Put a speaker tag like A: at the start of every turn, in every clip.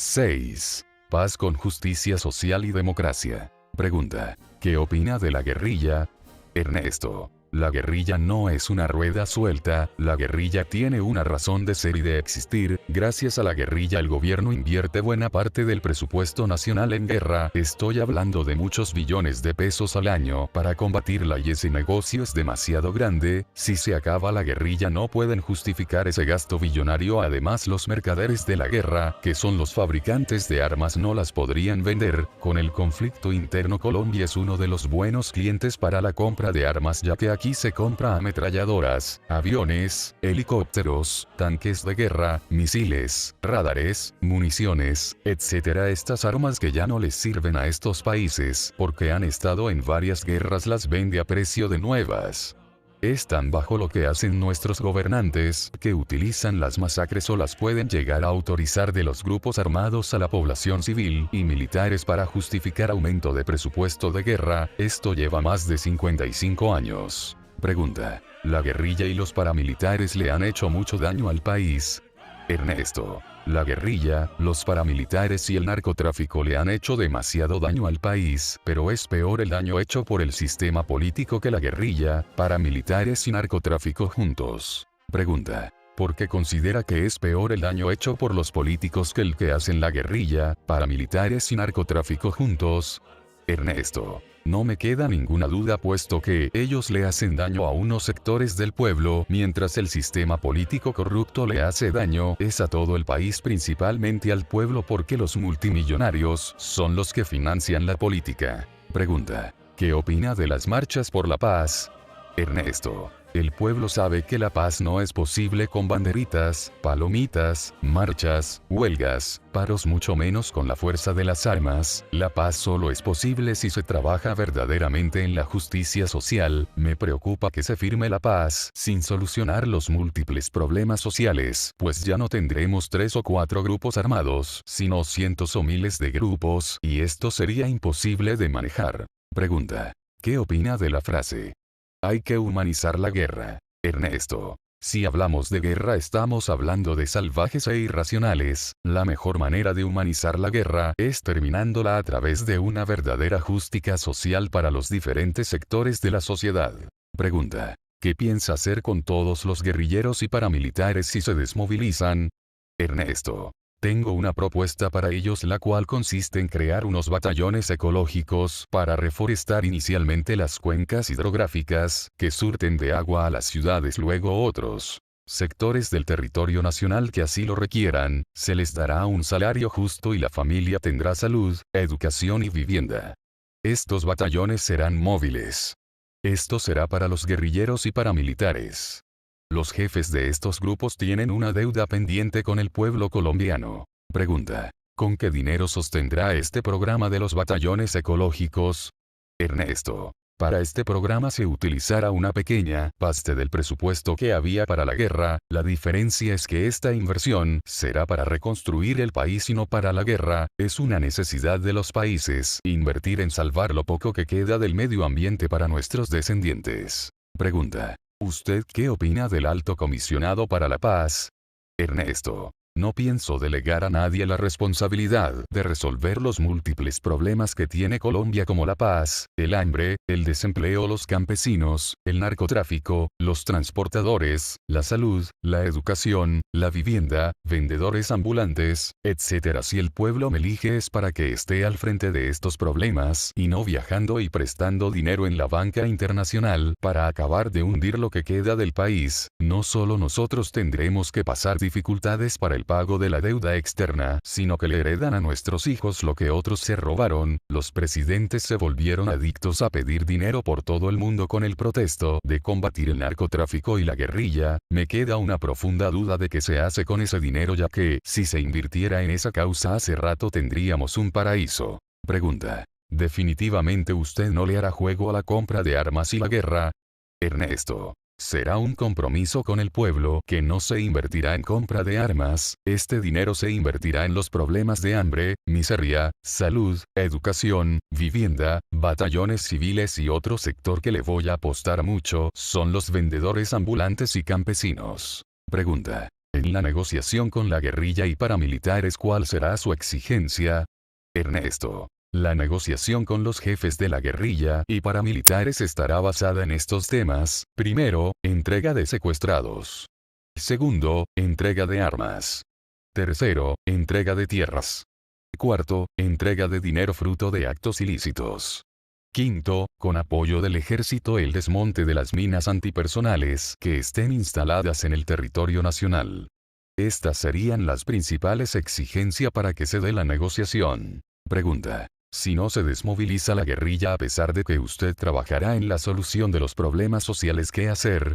A: 6. Paz con justicia social y democracia. Pregunta. ¿Qué opina de la guerrilla? Ernesto. La guerrilla no es una rueda suelta, la guerrilla tiene una razón de ser y de existir. Gracias a la guerrilla el gobierno invierte buena parte del presupuesto nacional en guerra, estoy hablando de muchos billones de pesos al año para combatirla y ese negocio es demasiado grande. Si se acaba la guerrilla no pueden justificar ese gasto billonario, además los mercaderes de la guerra, que son los fabricantes de armas, no las podrían vender. Con el conflicto interno Colombia es uno de los buenos clientes para la compra de armas, ya que aquí se compra ametralladoras, aviones, helicópteros, tanques de guerra, misiles, radares, municiones, etc. Estas armas que ya no les sirven a estos países porque han estado en varias guerras las vende a precio de nuevas. Es tan bajo lo que hacen nuestros gobernantes, que utilizan las masacres o las pueden llegar a autorizar de los grupos armados a la población civil y militares para justificar aumento de presupuesto de guerra. Esto lleva más de 55 años. Pregunta. ¿La guerrilla y los paramilitares le han hecho mucho daño al país? Ernesto. La guerrilla, los paramilitares y el narcotráfico le han hecho demasiado daño al país, pero es peor el daño hecho por el sistema político que la guerrilla, paramilitares y narcotráfico juntos. Pregunta. ¿Por qué considera que es peor el daño hecho por los políticos que el que hacen la guerrilla, paramilitares y narcotráfico juntos? Ernesto. No me queda ninguna duda puesto que ellos le hacen daño a unos sectores del pueblo, mientras el sistema político corrupto le hace daño es a todo el país, principalmente al pueblo porque los multimillonarios son los que financian la política. Pregunta. ¿Qué opina de las marchas por la paz? Ernesto. El pueblo sabe que la paz no es posible con banderitas, palomitas, marchas, huelgas, paros, mucho menos con la fuerza de las armas. La paz solo es posible si se trabaja verdaderamente en la justicia social. Me preocupa que se firme la paz sin solucionar los múltiples problemas sociales, pues ya no tendremos 3 o 4 grupos armados, sino cientos o miles de grupos, y esto sería imposible de manejar. Pregunta. ¿Qué opina de la frase? Hay que humanizar la guerra? Ernesto. Si hablamos de guerra estamos hablando de salvajes e irracionales. La mejor manera de humanizar la guerra es terminándola a través de una verdadera justicia social para los diferentes sectores de la sociedad. Pregunta. ¿Qué piensa hacer con todos los guerrilleros y paramilitares si se desmovilizan? Ernesto. Tengo una propuesta para ellos, la cual consiste en crear unos batallones ecológicos para reforestar inicialmente las cuencas hidrográficas que surten de agua a las ciudades, luego otros sectores del territorio nacional que así lo requieran, se les dará un salario justo y la familia tendrá salud, educación y vivienda. Estos batallones serán móviles. Esto será para los guerrilleros y paramilitares. Los jefes de estos grupos tienen una deuda pendiente con el pueblo colombiano. Pregunta. ¿Con qué dinero sostendrá este programa de los batallones ecológicos? Ernesto. Para este programa se utilizará una pequeña parte del presupuesto que había para la guerra. La diferencia es que esta inversión será para reconstruir el país y no para la guerra. Es una necesidad de los países invertir en salvar lo poco que queda del medio ambiente para nuestros descendientes. Pregunta. ¿Usted qué opina del Alto Comisionado para la Paz? Ernesto. No pienso delegar a nadie la responsabilidad de resolver los múltiples problemas que tiene Colombia, como la paz, el hambre, el desempleo, los campesinos, el narcotráfico, los transportadores, la salud, la educación, la vivienda, vendedores ambulantes, etc. Si el pueblo me elige es para que esté al frente de estos problemas y no viajando y prestando dinero en la banca internacional para acabar de hundir lo que queda del país. No solo nosotros tendremos que pasar dificultades para el pago de la deuda externa, sino que le heredan a nuestros hijos lo que otros se robaron. Los presidentes se volvieron adictos a pedir dinero por todo el mundo con el pretexto de combatir el narcotráfico y la guerrilla. Me queda una profunda duda de qué se hace con ese dinero, ya que, si se invirtiera en esa causa hace rato tendríamos un paraíso. Pregunta. ¿Definitivamente usted no le hará juego a la compra de armas y la guerra? Ernesto. Será un compromiso con el pueblo que no se invertirá en compra de armas. Este dinero se invertirá en los problemas de hambre, miseria, salud, educación, vivienda, batallones civiles, y otro sector que le voy a apostar mucho son los vendedores ambulantes y campesinos. Pregunta. En la negociación con la guerrilla y paramilitares, ¿cuál será su exigencia? Ernesto. La negociación con los jefes de la guerrilla y paramilitares estará basada en estos temas: primero, entrega de secuestrados. Segundo, entrega de armas. Tercero, entrega de tierras. Cuarto, entrega de dinero fruto de actos ilícitos. Quinto, con apoyo del ejército, el desmonte de las minas antipersonales que estén instaladas en el territorio nacional. Estas serían las principales exigencias para que se dé la negociación. Pregunta. Si no se desmoviliza la guerrilla a pesar de que usted trabajará en la solución de los problemas sociales, ¿qué hacer?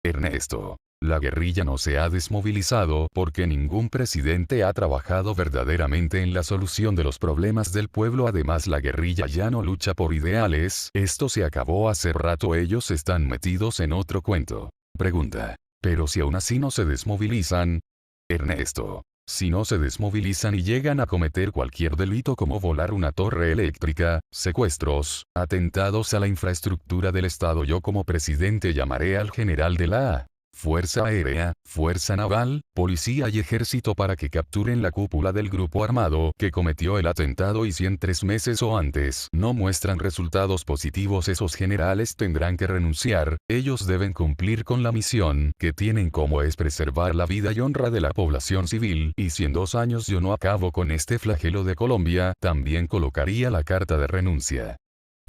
A: Ernesto. La guerrilla no se ha desmovilizado porque ningún presidente ha trabajado verdaderamente en la solución de los problemas del pueblo. Además, la guerrilla ya no lucha por ideales, esto se acabó hace rato, ellos están metidos en otro cuento. Pregunta. Pero si aún así no se desmovilizan. Ernesto. Si no se desmovilizan y llegan a cometer cualquier delito como volar una torre eléctrica, secuestros, atentados a la infraestructura del Estado, yo como presidente llamaré al general de la Fuerza Aérea, Fuerza Naval, Policía y Ejército para que capturen la cúpula del grupo armado que cometió el atentado, y si en 3 meses o antes no muestran resultados positivos, esos generales tendrán que renunciar. Ellos deben cumplir con la misión que tienen, como es preservar la vida y honra de la población civil, y si en 2 años yo no acabo con este flagelo de Colombia, también colocaría la carta de renuncia.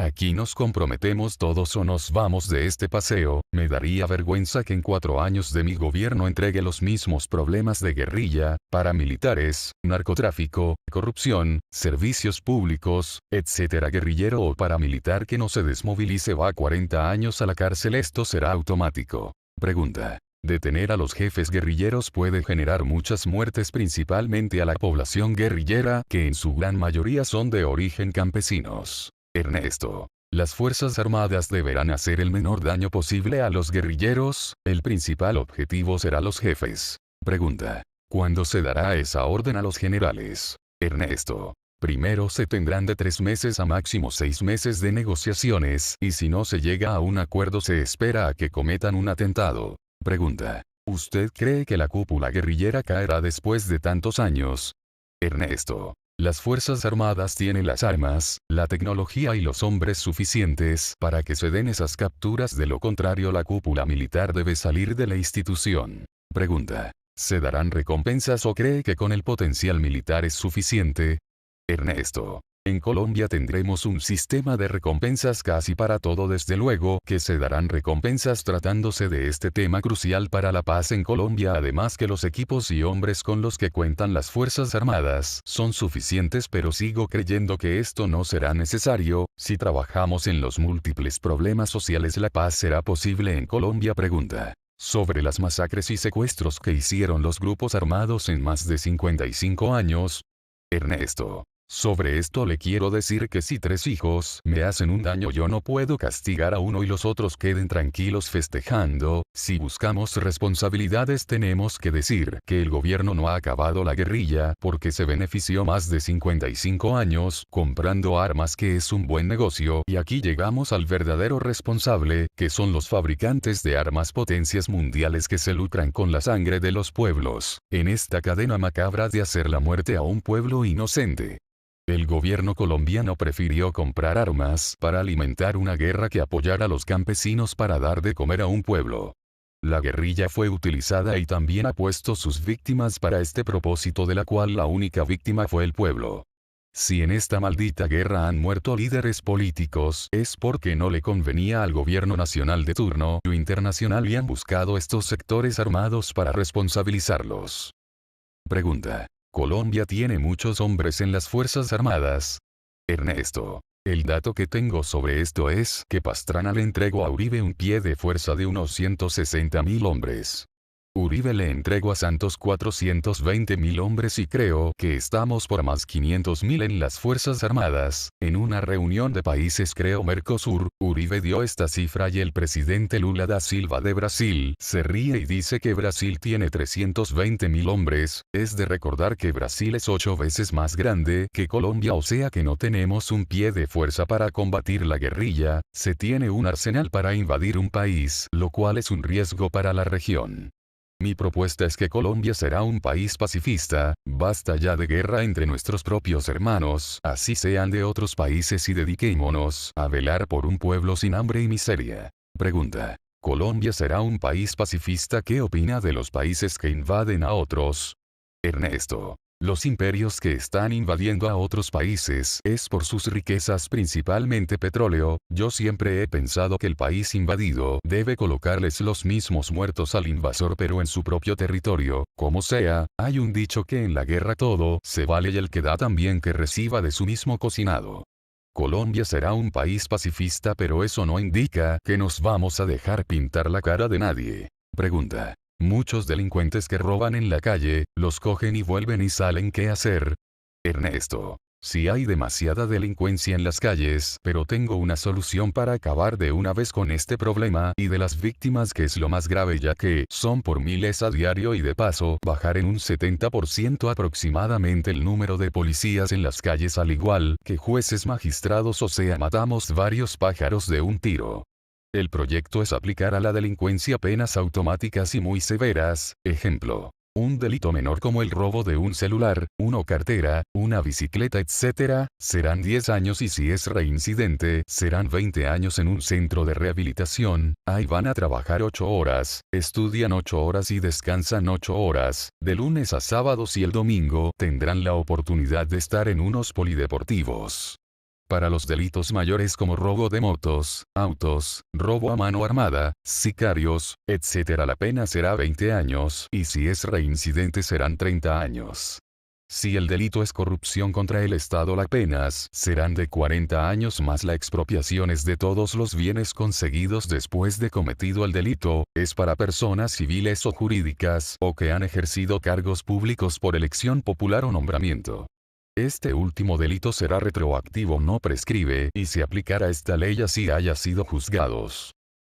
A: Aquí nos comprometemos todos o nos vamos de este paseo. Me daría vergüenza que en 4 años de mi gobierno entregue los mismos problemas de guerrilla, paramilitares, narcotráfico, corrupción, servicios públicos, etc. Guerrillero o paramilitar que no se desmovilice va 40 años a la cárcel. Esto será automático. Pregunta. Detener a los jefes guerrilleros puede generar muchas muertes, principalmente a la población guerrillera, que en su gran mayoría son de origen campesinos. Ernesto. Las Fuerzas Armadas deberán hacer el menor daño posible a los guerrilleros, el principal objetivo será los jefes. Pregunta. ¿Cuándo se dará esa orden a los generales? Ernesto. Primero se tendrán de 3 meses a máximo 6 meses de negociaciones, y si no se llega a un acuerdo se espera a que cometan un atentado. Pregunta. ¿Usted cree que la cúpula guerrillera caerá después de tantos años? Ernesto. Las Fuerzas Armadas tienen las armas, la tecnología y los hombres suficientes para que se den esas capturas, de lo contrario la cúpula militar debe salir de la institución. Pregunta. ¿Se darán recompensas o cree que con el potencial militar es suficiente? Ernesto. En Colombia tendremos un sistema de recompensas casi para todo, desde luego que se darán recompensas tratándose de este tema crucial para la paz en Colombia, además que los equipos y hombres con los que cuentan las Fuerzas Armadas son suficientes, pero sigo creyendo que esto no será necesario. Si trabajamos en los múltiples problemas sociales, la paz será posible en Colombia. Pregunta. Sobre las masacres y secuestros que hicieron los grupos armados en más de 55 años. Ernesto. Sobre esto le quiero decir que si 3 hijos me hacen un daño, yo no puedo castigar a uno y los otros queden tranquilos festejando. Si buscamos responsabilidades, tenemos que decir que el gobierno no ha acabado la guerrilla porque se benefició más de 55 años comprando armas, que es un buen negocio, y aquí llegamos al verdadero responsable, que son los fabricantes de armas, potencias mundiales que se lucran con la sangre de los pueblos, en esta cadena macabra de hacer la muerte a un pueblo inocente. El gobierno colombiano prefirió comprar armas para alimentar una guerra que apoyar a los campesinos para dar de comer a un pueblo. La guerrilla fue utilizada y también ha puesto sus víctimas para este propósito, de la cual la única víctima fue el pueblo. Si en esta maldita guerra han muerto líderes políticos, es porque no le convenía al gobierno nacional de turno o internacional, y han buscado estos sectores armados para responsabilizarlos. Pregunta. ¿Colombia tiene muchos hombres en las Fuerzas Armadas? Ernesto. El dato que tengo sobre esto es que Pastrana le entregó a Uribe un pie de fuerza de unos 160.000 hombres. Uribe le entregó a Santos 420.000 hombres, y creo que estamos por más 500.000 en las Fuerzas Armadas. En una reunión de países, creo Mercosur, Uribe dio esta cifra y el presidente Lula da Silva de Brasil se ríe y dice que Brasil tiene 320.000 hombres. Es de recordar que Brasil es 8 veces más grande que Colombia, o sea que no tenemos un pie de fuerza para combatir la guerrilla. Se tiene un arsenal para invadir un país, lo cual es un riesgo para la región. Mi propuesta es que Colombia será un país pacifista, basta ya de guerra entre nuestros propios hermanos, así sean de otros países y dediquémonos a velar por un pueblo sin hambre y miseria. Pregunta. ¿Colombia será un país pacifista? ¿Qué opina de los países que invaden a otros? Ernesto. Los imperios que están invadiendo a otros países es por sus riquezas, principalmente petróleo. Yo siempre he pensado que el país invadido debe colocarles los mismos muertos al invasor, pero en su propio territorio. Como sea, hay un dicho que en la guerra todo se vale y el que da también que reciba de su mismo cocinado. Colombia será un país pacifista, pero eso no indica que nos vamos a dejar pintar la cara de nadie. Pregunta. Muchos delincuentes que roban en la calle, los cogen y vuelven y salen. ¿Qué hacer? Ernesto. Sí, hay demasiada delincuencia en las calles, pero tengo una solución para acabar de una vez con este problema y de las víctimas, que es lo más grave, ya que son por miles a diario, y de paso bajar en un 70% aproximadamente el número de policías en las calles, al igual que jueces, magistrados, o sea, matamos varios pájaros de un tiro. El proyecto es aplicar a la delincuencia penas automáticas y muy severas. Ejemplo. Un delito menor como el robo de un celular, una cartera, una bicicleta, etc., serán 10 años, y si es reincidente, serán 20 años en un centro de rehabilitación. Ahí van a trabajar 8 horas, estudian 8 horas y descansan 8 horas, de lunes a sábados, y el domingo tendrán la oportunidad de estar en unos polideportivos. Para los delitos mayores como robo de motos, autos, robo a mano armada, sicarios, etc., la pena será 20 años, y si es reincidente serán 30 años. Si el delito es corrupción contra el Estado, las penas serán de 40 años, más la expropiación es de todos los bienes conseguidos después de cometido el delito. Es para personas civiles o jurídicas, o que han ejercido cargos públicos por elección popular o nombramiento. Este último delito será retroactivo, no prescribe, y se aplicará esta ley así haya sido juzgados.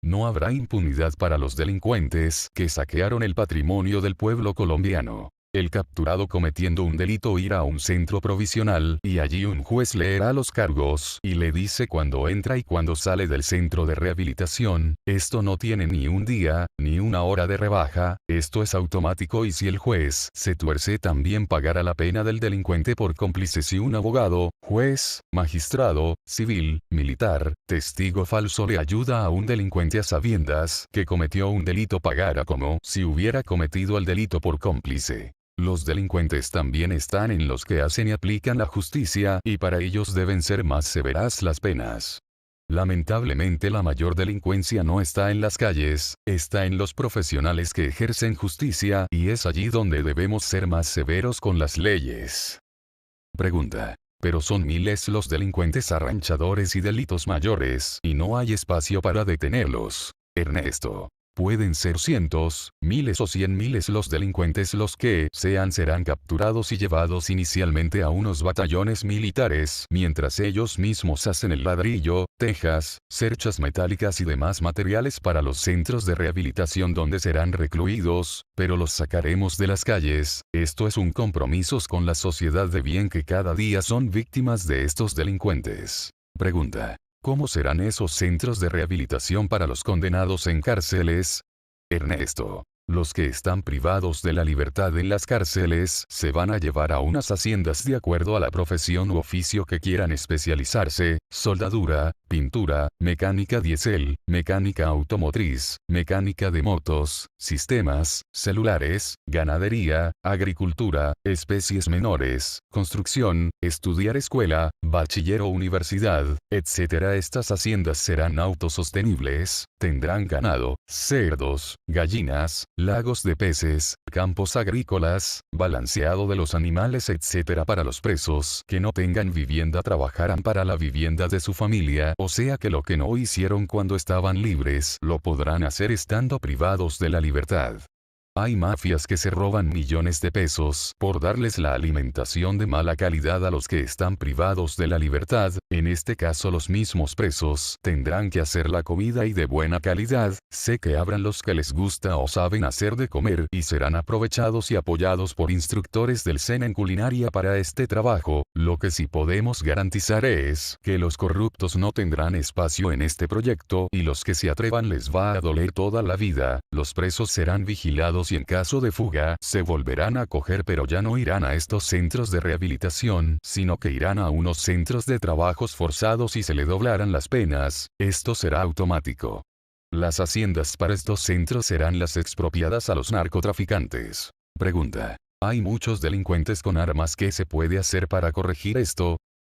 A: No habrá impunidad para los delincuentes que saquearon el patrimonio del pueblo colombiano. El capturado cometiendo un delito irá a un centro provisional, y allí un juez leerá los cargos y le dice cuándo entra y cuándo sale del centro de rehabilitación. Esto no tiene ni un día, ni una hora de rebaja, esto es automático, y si el juez se tuerce también pagará la pena del delincuente por cómplice. Si un abogado, juez, magistrado, civil, militar, testigo falso le ayuda a un delincuente a sabiendas que cometió un delito, pagará como si hubiera cometido el delito por cómplice. Los delincuentes también están en los que hacen y aplican la justicia, y para ellos deben ser más severas las penas. Lamentablemente la mayor delincuencia no está en las calles, está en los profesionales que ejercen justicia, y es allí donde debemos ser más severos con las leyes. Pregunta. Pero son miles los delincuentes arranchadores y delitos mayores, y no hay espacio para detenerlos. Ernesto. Pueden ser cientos, miles o 100.000 los delincuentes los que sean, serán capturados y llevados inicialmente a unos batallones militares, mientras ellos mismos hacen el ladrillo, tejas, cerchas metálicas y demás materiales para los centros de rehabilitación donde serán recluidos, pero los sacaremos de las calles. Esto es un compromiso con la sociedad de bien que cada día son víctimas de estos delincuentes. Pregunta. ¿Cómo serán esos centros de rehabilitación para los condenados en cárceles? Ernesto. Los que están privados de la libertad en las cárceles se van a llevar a unas haciendas de acuerdo a la profesión u oficio que quieran especializarse: soldadura, pintura, mecánica diésel, mecánica automotriz, mecánica de motos, sistemas, celulares, ganadería, agricultura, especies menores, construcción, estudiar escuela, bachiller o universidad, etc. Estas haciendas serán autosostenibles, tendrán ganado, cerdos, gallinas, lagos de peces, campos agrícolas, balanceado de los animales, etc. Para los presos que no tengan vivienda trabajarán para la vivienda de su familia, o sea que lo que no hicieron cuando estaban libres lo podrán hacer estando privados de la libertad. Hay mafias que se roban millones de pesos por darles la alimentación de mala calidad a los que están privados de la libertad. En este caso los mismos presos tendrán que hacer la comida y de buena calidad. Sé que habrán los que les gusta o saben hacer de comer y serán aprovechados y apoyados por instructores del SENA en culinaria para este trabajo. Lo que sí podemos garantizar es que los corruptos no tendrán espacio en este proyecto, y los que se atrevan les va a doler toda la vida. Los presos serán vigilados y en caso de fuga, se volverán a coger, pero ya no irán a estos centros de rehabilitación, sino que irán a unos centros de trabajos forzados y se le doblarán las penas. Esto será automático. Las haciendas para estos centros serán las expropiadas a los narcotraficantes. Pregunta. ¿Hay muchos delincuentes con armas? ¿Qué se puede hacer para corregir esto?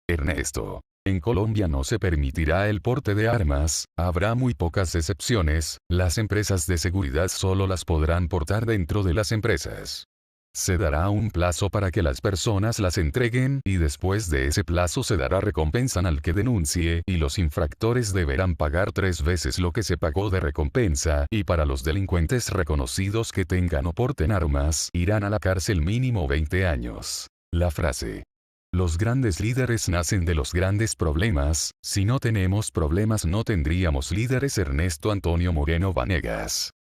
A: Ernesto. En Colombia no se permitirá el porte de armas, habrá muy pocas excepciones, las empresas de seguridad solo las podrán portar dentro de las empresas. Se dará un plazo para que las personas las entreguen y después de ese plazo se dará recompensa al que denuncie y los infractores deberán pagar 3 veces lo que se pagó de recompensa y para los delincuentes reconocidos que tengan o porten armas irán a la cárcel mínimo 20 años. La frase. Los grandes líderes nacen de los grandes problemas, si no tenemos problemas no tendríamos líderes. Ernesto Antonio Moreno Vanegas.